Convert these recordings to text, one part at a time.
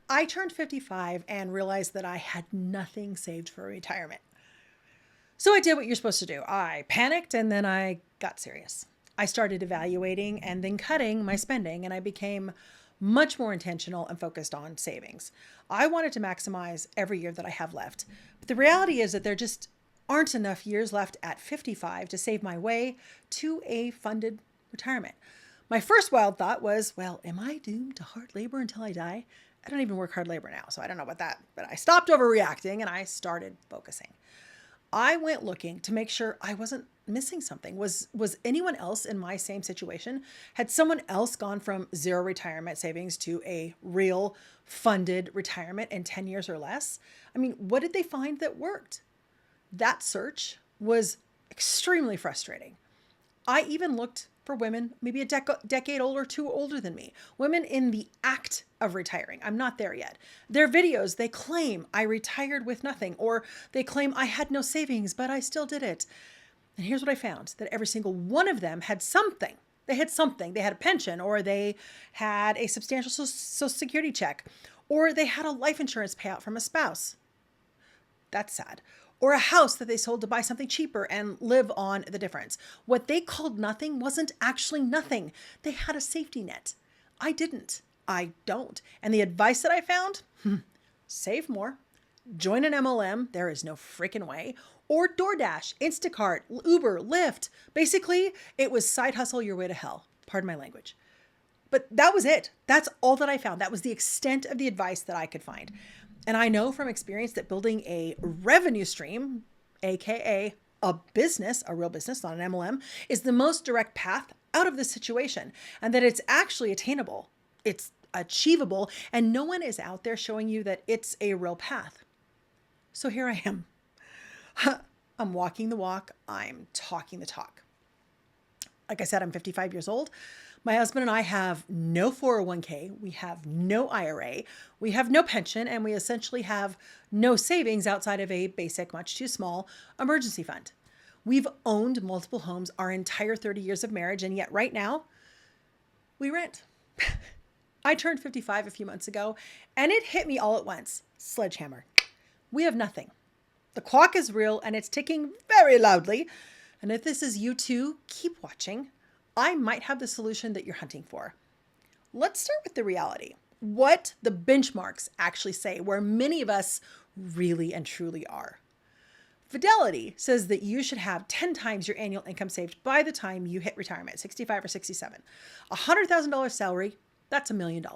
I turned 55 and realized that I had nothing saved for retirement. So I did what you're supposed to do. I panicked and then I got serious. I started evaluating and then cutting my spending, and I became much more intentional and focused on savings. I wanted to maximize every year that I have left. But the reality is that there just aren't enough years left at 55 to save my way to a funded retirement. My first wild thought was, well, am I doomed to hard labor until I die? I don't even work hard labor now, so I don't know about that. But I stopped overreacting and I started focusing. I went looking to make sure I wasn't missing something. Was anyone else in my same situation? Had someone else gone from zero retirement savings to a real funded retirement in 10 years or less? I mean, what did they find that worked? That search was extremely frustrating. I even looked for women maybe a decade older, two older than me, women in the act of retiring. I'm not there yet. Their videos, they claim I retired with nothing, or they claim I had no savings, but I still did it. And here's what I found, that every single one of them had something. They had something. They had a pension, or they had a substantial social security check, or they had a life insurance payout from a spouse. That's sad. Or a house that they sold to buy something cheaper and live on the difference. What they called nothing wasn't actually nothing. They had a safety net. I didn't. I don't. And the advice that I found? Save more. Join an MLM. There is no freaking way. Or DoorDash, Instacart, Uber, Lyft. Basically, it was side hustle your way to hell. Pardon my language. But that was it. That's all that I found. That was the extent of the advice that I could find. And I know from experience that building a revenue stream, AKA a business, a real business, not an MLM, is the most direct path out of this situation, and that it's actually attainable. It's achievable, and no one is out there showing you that it's a real path. So here I am. I'm walking the walk. I'm talking the talk. Like I said, I'm 55 years old. My husband and I have no 401k. We have no IRA. We have no pension, and we essentially have no savings outside of a basic, much too small emergency fund. We've owned multiple homes our entire 30 years of marriage, and yet right now we rent. I turned 55 a few months ago, and it hit me all at once. Sledgehammer. We have nothing. The clock is real, and it's ticking very loudly. And if this is you too, keep watching. I might have the solution that you're hunting for. Let's start with the reality. What the benchmarks actually say, where many of us really and truly are. Fidelity says that you should have 10 times your annual income saved by the time you hit retirement, 65 or 67. A $100,000 salary, that's $1 million.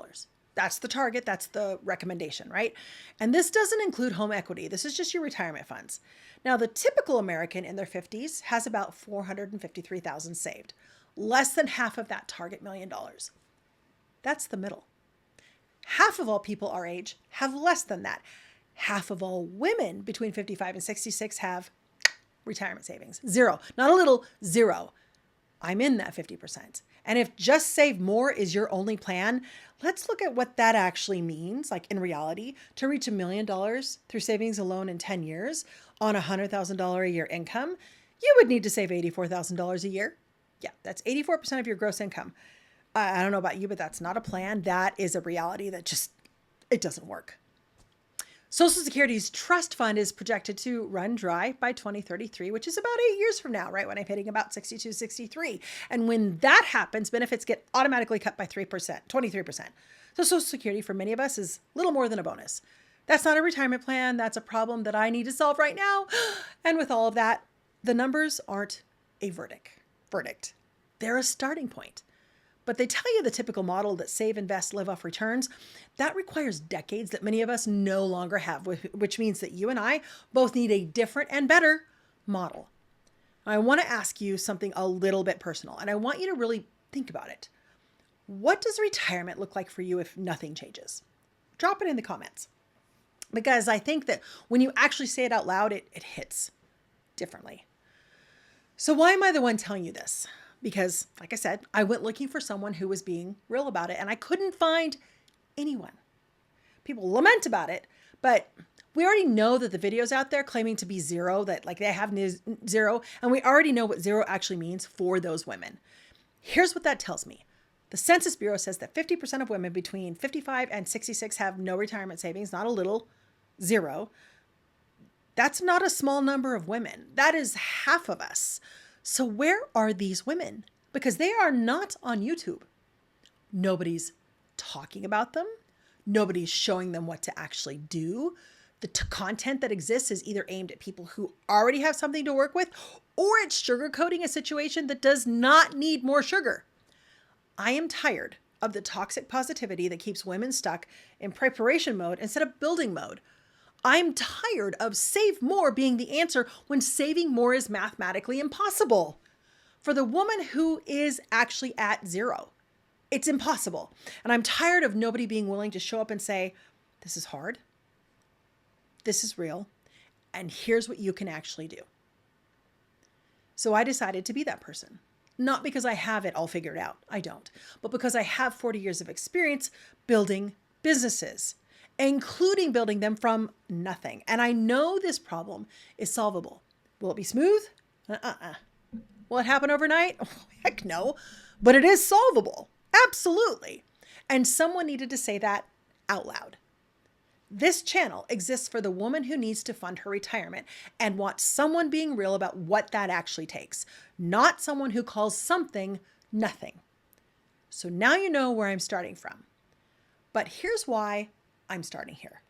That's the target. That's the recommendation, right? And this doesn't include home equity. This is just your retirement funds. Now, the typical American in their 50s has about $453,000 saved. Less than half of that target $1 million. That's the middle. Half of all people our age have less than that. Half of all women between 55 and 66 have retirement savings. Zero. Not a little, zero. I'm in that 50%. And if just save more is your only plan, let's look at what that actually means, like in reality, to reach $1 million through savings alone in 10 years on a $100,000 a year income. You would need to save $84,000 a year. Yeah, that's 84% of your gross income. I don't know about you, but that's not a plan. That is a reality that just, it doesn't work. Social Security's trust fund is projected to run dry by 2033, which is about 8 years from now, right? When I'm hitting about 62, 63. And when that happens, benefits get automatically cut by 3%, 23%. So Social Security for many of us is little more than a bonus. That's not a retirement plan. That's a problem that I need to solve right now. And with all of that, the numbers aren't a verdict. They're a starting point. But they tell you the typical model that save, invest, live off returns, that requires decades that many of us no longer have, which means that you and I both need a different and better model. I want to ask you something a little bit personal, and I want you to really think about it. What does retirement look like for you if nothing changes? Drop it in the comments. Because I think that when you actually say it out loud, it hits differently. So why am I the one telling you this? Because, like I said, I went looking for someone who was being real about it, and I couldn't find anyone. People lament about it, but we already know that the videos out there claiming to be zero, that like they have zero, and we already know what zero actually means for those women. Here's what that tells me. The Census Bureau says that 50% of women between 55 and 66 have no retirement savings, not a little, zero. That's not a small number of women. That is half of us. So where are these women? Because they are not on YouTube. Nobody's talking about them. Nobody's showing them what to actually do. The content that exists is either aimed at people who already have something to work with, or it's sugarcoating a situation that does not need more sugar. I am tired of the toxic positivity that keeps women stuck in preparation mode instead of building mode. I'm tired of save more being the answer when saving more is mathematically impossible. For the woman who is actually at zero, it's impossible. And I'm tired of nobody being willing to show up and say, this is hard. This is real. And here's what you can actually do. So I decided to be that person. Not because I have it all figured out. I don't. But because I have 40 years of experience building businesses, including building them from nothing. And I know this problem is solvable. Will it be smooth? Will it happen overnight? Oh, heck no. But it is solvable. Absolutely. And someone needed to say that out loud. This channel exists for the woman who needs to fund her retirement and wants someone being real about what that actually takes, not someone who calls something nothing. So now you know where I'm starting from. But here's why I'm starting here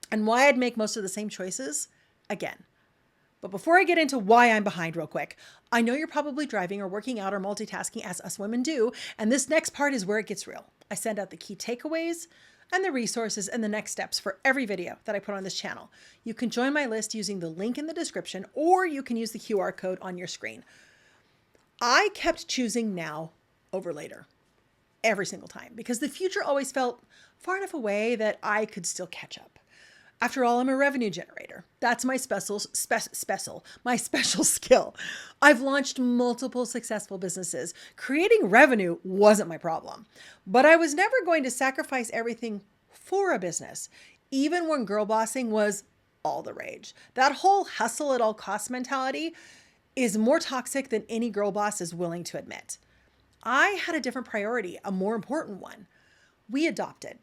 and why I'd make most of the same choices again. But before I get into why I'm behind real quick, I know you're probably driving or working out or multitasking as us women do. And this next part is where it gets real. I send out the key takeaways and the resources and the next steps for every video that I put on this channel. You can join my list using the link in the description, or you can use the QR code on your screen. I kept choosing now over later every single time because the future always felt far enough away that I could still catch up. After all, I'm a revenue generator. That's my special skill. I've launched multiple successful businesses. Creating revenue wasn't my problem, but I was never going to sacrifice everything for a business, even when girl bossing was all the rage. That whole hustle at all costs mentality is more toxic than any girl boss is willing to admit. I had a different priority, a more important one. We adopted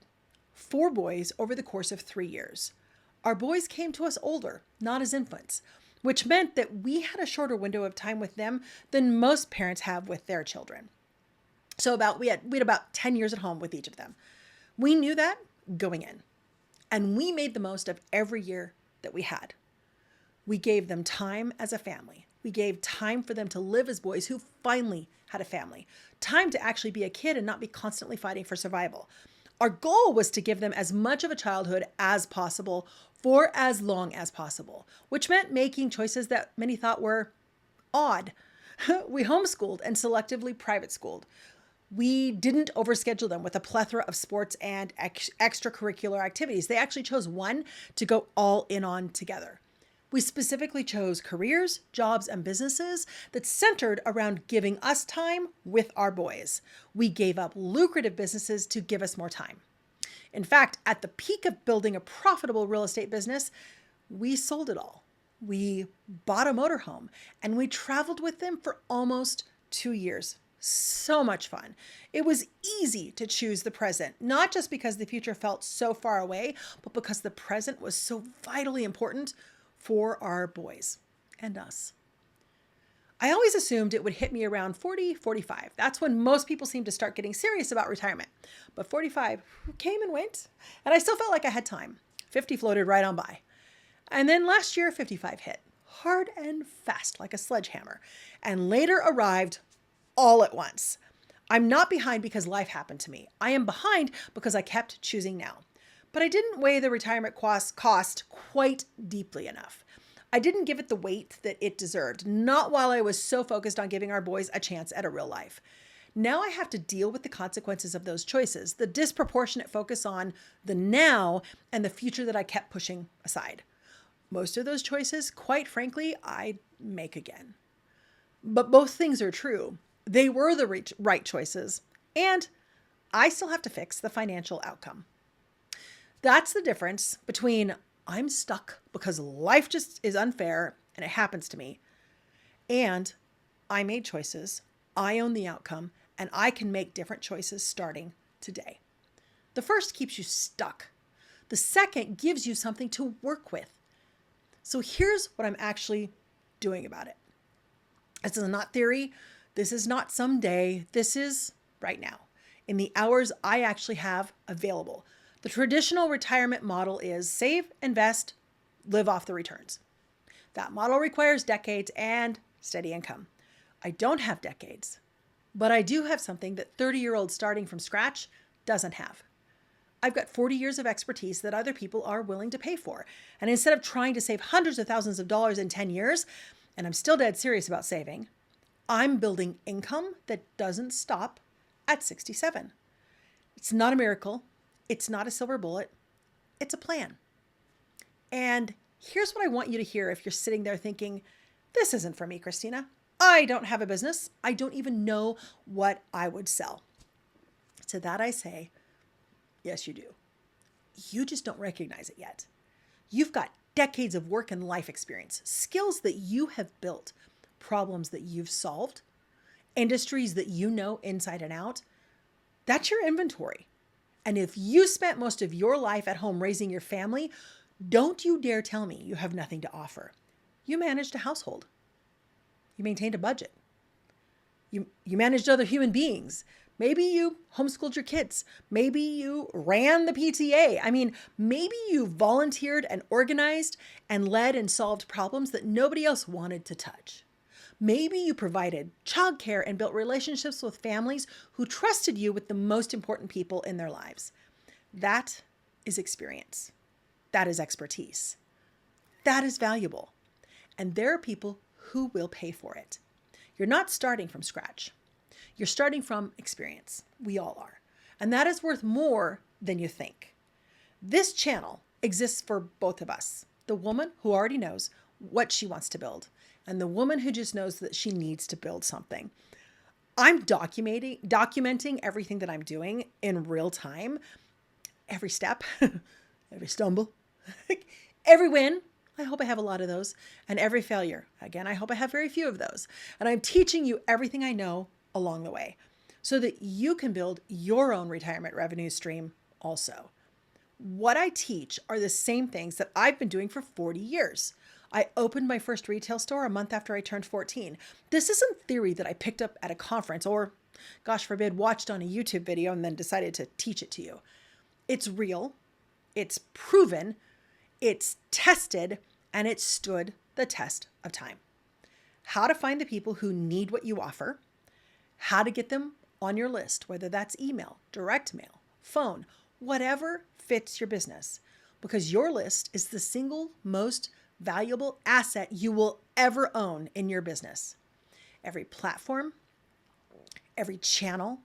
4 boys over the course of 3 years. Our boys came to us older, not as infants, which meant that we had a shorter window of time with them than most parents have with their children. So we had about 10 years at home with each of them. We knew that going in, and we made the most of every year that we had. We gave them time as a family. We gave time for them to live as boys who finally had a family, time to actually be a kid and not be constantly fighting for survival. Our goal was to give them as much of a childhood as possible for as long as possible, which meant making choices that many thought were odd. We homeschooled and selectively private schooled. We didn't overschedule them with a plethora of sports and extracurricular activities. They actually chose one to go all in on together. We specifically chose careers, jobs, and businesses that centered around giving us time with our boys. We gave up lucrative businesses to give us more time. In fact, at the peak of building a profitable real estate business, we sold it all. We bought a motorhome and we traveled with them for almost 2 years. So much fun. It was easy to choose the present, not just because the future felt so far away, but because the present was so vitally important for our boys and us. I always assumed it would hit me around 40, 45. That's when most people seem to start getting serious about retirement. But 45 came and went, and I still felt like I had time. 50 floated right on by. And then last year, 55 hit, hard and fast like a sledgehammer, and later arrived all at once. I'm not behind because life happened to me. I am behind because I kept choosing now. But I didn't weigh the retirement cost quite deeply enough. I didn't give it the weight that it deserved, not while I was so focused on giving our boys a chance at a real life. Now I have to deal with the consequences of those choices, the disproportionate focus on the now and the future that I kept pushing aside. Most of those choices, quite frankly, I'd make again. But both things are true. They were the right choices, and I still have to fix the financial outcome. That's the difference between I'm stuck because life just is unfair and it happens to me, and I made choices, I own the outcome, and I can make different choices starting today. The first keeps you stuck. The second gives you something to work with. So here's what I'm actually doing about it. This is not theory. This is not someday. This is right now, in the hours I actually have available. The traditional retirement model is save, invest, live off the returns. That model requires decades and steady income. I don't have decades, but I do have something that 30-year-olds starting from scratch doesn't have. I've got 40 years of expertise that other people are willing to pay for. And instead of trying to save hundreds of thousands of dollars in 10 years, and I'm still dead serious about saving, I'm building income that doesn't stop at 67. It's not a miracle. It's not a silver bullet. It's a plan. And here's what I want you to hear if you're sitting there thinking, this isn't for me, Christina. I don't have a business. I don't even know what I would sell. To that I say, yes, you do. You just don't recognize it yet. You've got decades of work and life experience, skills that you have built, problems that you've solved, industries that you know inside and out. That's your inventory. And if you spent most of your life at home raising your family, don't you dare tell me you have nothing to offer. You managed a household. You maintained a budget. You managed other human beings. Maybe you homeschooled your kids. Maybe you ran the PTA. I mean, maybe you volunteered and organized and led and solved problems that nobody else wanted to touch. Maybe you provided childcare and built relationships with families who trusted you with the most important people in their lives. That is experience. That is expertise. That is valuable. And there are people who will pay for it. You're not starting from scratch. You're starting from experience. We all are. And that is worth more than you think. This channel exists for both of us. The woman who already knows what she wants to build and the woman who just knows that she needs to build something. I'm documenting everything that I'm doing in real time. Every step, every stumble, every win. I hope I have a lot of those. And every failure. Again, I hope I have very few of those. And I'm teaching you everything I know along the way so that you can build your own retirement revenue stream also. What I teach are the same things that I've been doing for 40 years. I opened my first retail store a month after I turned 14. This isn't theory that I picked up at a conference or, gosh forbid, watched on a YouTube video and then decided to teach it to you. It's real, it's proven, it's tested, and it stood the test of time. How to find the people who need what you offer, how to get them on your list, whether that's email, direct mail, phone, whatever fits your business, because your list is the single most valuable asset you will ever own in your business. Every platform, every channel,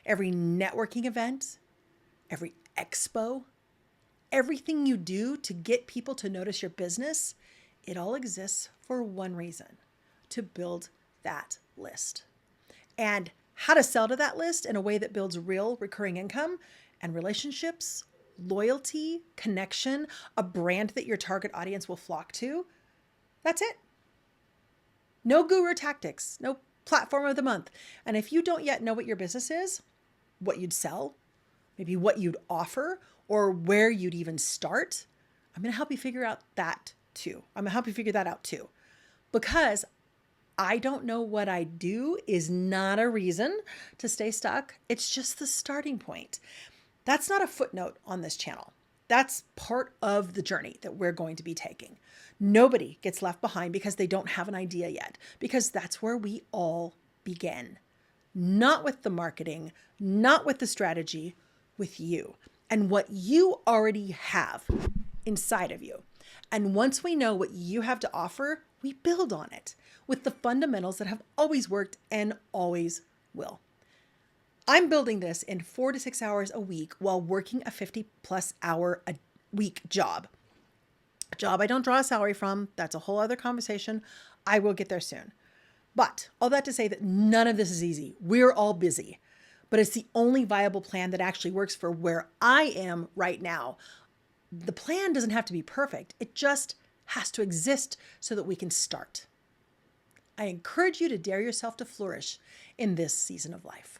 every networking event, every expo, everything you do to get people to notice your business, it all exists for one reason: to build that list. And how to sell to that list in a way that builds real recurring income and relationships, loyalty, connection, a brand that your target audience will flock to. That's it. No guru tactics, no platform of the month. And if you don't yet know what your business is, what you'd sell, maybe what you'd offer, or where you'd even start, I'm going to help you figure out that too. I'm going to help you figure that out too. Because I don't know what I do is not a reason to stay stuck. It's just the starting point. That's not a footnote on this channel. That's part of the journey that we're going to be taking. Nobody gets left behind because they don't have an idea yet, because that's where we all begin. Not with the marketing, not with the strategy, with you and what you already have inside of you. And once we know what you have to offer, we build on it with the fundamentals that have always worked and always will. I'm building this in 4 to 6 hours a week while working a 50+ hour a week job. A job I don't draw a salary from. That's a whole other conversation. I will get there soon. But all that to say that none of this is easy. We're all busy, but it's the only viable plan that actually works for where I am right now. The plan doesn't have to be perfect. It just has to exist so that we can start. I encourage you to dare yourself to flourish in this season of life.